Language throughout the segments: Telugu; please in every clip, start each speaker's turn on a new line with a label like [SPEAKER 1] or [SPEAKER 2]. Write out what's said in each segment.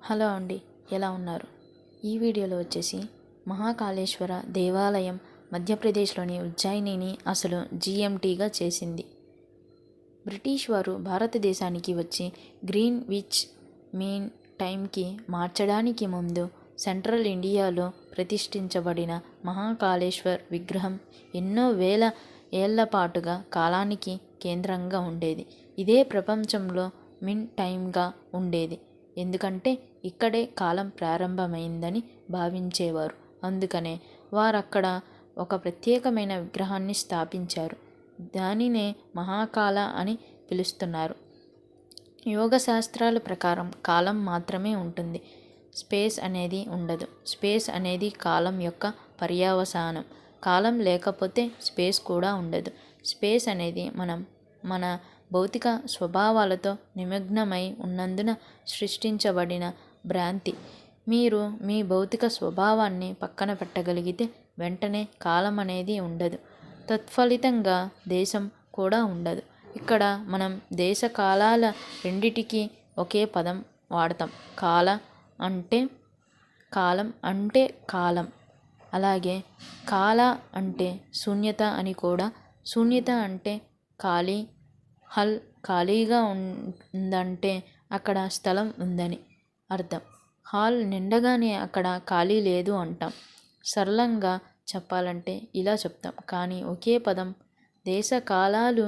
[SPEAKER 1] హలో అండి, ఎలా ఉన్నారు? ఈ వీడియోలో వచ్చేసి మహాకాళేశ్వర దేవాలయం మధ్యప్రదేశ్లోని ఉజ్జయినిని అసలు జీఎంటీగా చేసింది. బ్రిటిష్ వారు భారతదేశానికి వచ్చి గ్రీన్విచ్ మీన్ టైంకి మార్చడానికి ముందు సెంట్రల్ ఇండియాలో ప్రతిష్ఠించబడిన మహాకాళేశ్వర్ విగ్రహం ఎన్నో వేల ఏళ్ల పాటుగా కాలానికి కేంద్రంగా ఉండేది. ఇదే ప్రపంచంలో మిన్ టైంగా ఉండేది. ఎందుకంటే ఇక్కడే కాలం ప్రారంభమైందని భావించేవారు. అందుకనే వారక్కడ ఒక ప్రత్యేకమైన విగ్రహాన్ని స్థాపించారు. దానినే మహాకాళ అని పిలుస్తున్నారు. యోగ శాస్త్రాల ప్రకారం కాలం మాత్రమే ఉంటుంది, స్పేస్ అనేది ఉండదు. స్పేస్ అనేది కాలం యొక్క పర్యవసానం. కాలం లేకపోతే స్పేస్ కూడా ఉండదు. స్పేస్ అనేది మన భౌతిక స్వభావాలతో నిమగ్నమై ఉన్నందున సృష్టించబడిన భ్రాంతి. మీరు మీ భౌతిక స్వభావాన్ని పక్కన పెట్టగలిగితే వెంటనే కాలం అనేది ఉండదు. తత్ఫలితంగా దేశం కూడా ఉండదు. ఇక్కడ మనం దేశ కాలాల రెండిటికి ఒకే పదం వాడతాం. కాలం అంటే కాలం, అలాగే కాల అంటే శూన్యత అని కూడా. శూన్యత అంటే ఖాళీ. ఖాళీగా ఉందంటే అక్కడ స్థలం ఉందని అర్థం. హాల్ నిండగానే అక్కడ ఖాళీ లేదు అంటాం. సరళంగా చెప్పాలంటే ఇలా చెప్తాం. కానీ ఒకే పదం దేశ కాలాలు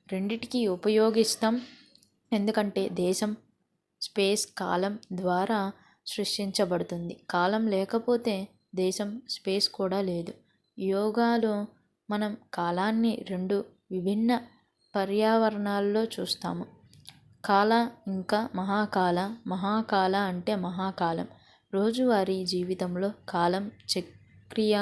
[SPEAKER 1] రెండిటికి ఉపయోగిస్తాం. ఎందుకంటే దేశం స్పేస్ కాలం ద్వారా సృష్టించబడుతుంది. కాలం లేకపోతే దేశం స్పేస్ కూడా లేదు. యోగాలో మనం కాలాన్ని రెండు విభిన్న పర్యావరణాల్లో చూస్తాము. కాల ఇంకా మహాకాల. మహాకాల అంటే మహాకాలం. రోజువారీ జీవితంలో కాలం చక్రీయ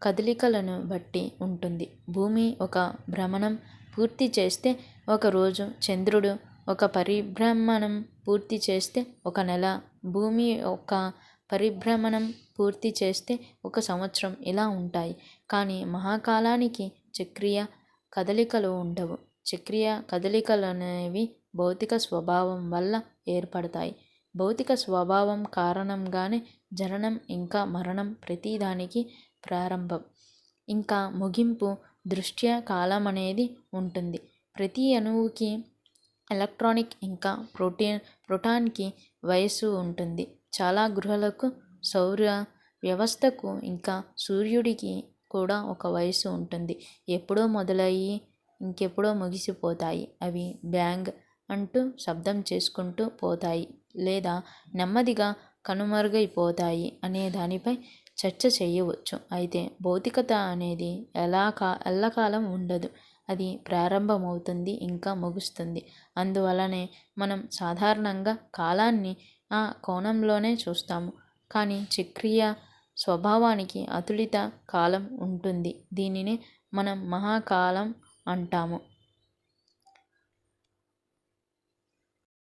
[SPEAKER 1] కదలికలను బట్టి ఉంటుంది. భూమి ఒక భ్రమణం పూర్తి చేస్తే ఒక రోజు, చంద్రుడు ఒక పరిభ్రమణం పూర్తి చేస్తే ఒక నెల, భూమి ఒక పరిభ్రమణం పూర్తి చేస్తే ఒక సంవత్సరం ఇలా ఉంటాయి. కానీ మహాకాలానికి చక్రీయ కదలికలు ఉండవు. చక్రీయ కదలికలనేవి భౌతిక స్వభావం వల్ల ఏర్పడతాయి. భౌతిక స్వభావం కారణంగానే జననం ఇంకా మరణం, ప్రతిదానికి ప్రారంభం ఇంకా ముగింపు దృష్ట్యా కాలం అనేది ఉంటుంది. ప్రతి అణువుకి ఎలక్ట్రానిక్ ఇంకా ప్రోటాన్కి వయస్సు ఉంటుంది. చాలా గ్రహాలకు, సౌర వ్యవస్థకు ఇంకా సూర్యుడికి కూడా ఒక వయస్సు ఉంటుంది. ఎప్పుడో మొదలయ్యి ఇంకెప్పుడో ముగిసిపోతాయి. అవి బ్యాంగ్ అంటూ శబ్దం చేసుకుంటూ పోతాయి లేదా నెమ్మదిగా కనుమరుగైపోతాయి అనే దానిపై చర్చ చేయవచ్చు. అయితే భౌతికత అనేది ఎల్లకాలం ఉండదు. అది ప్రారంభమవుతుంది ఇంకా ముగుస్తుంది. అందువలనే మనం సాధారణంగా కాలాన్ని ఆ కోణంలోనే చూస్తాము. కానీ చక్రీయ స్వభావానికి అతులిత కాలం ఉంటుంది. దీనినే మనం మహాకాలం అంటాము.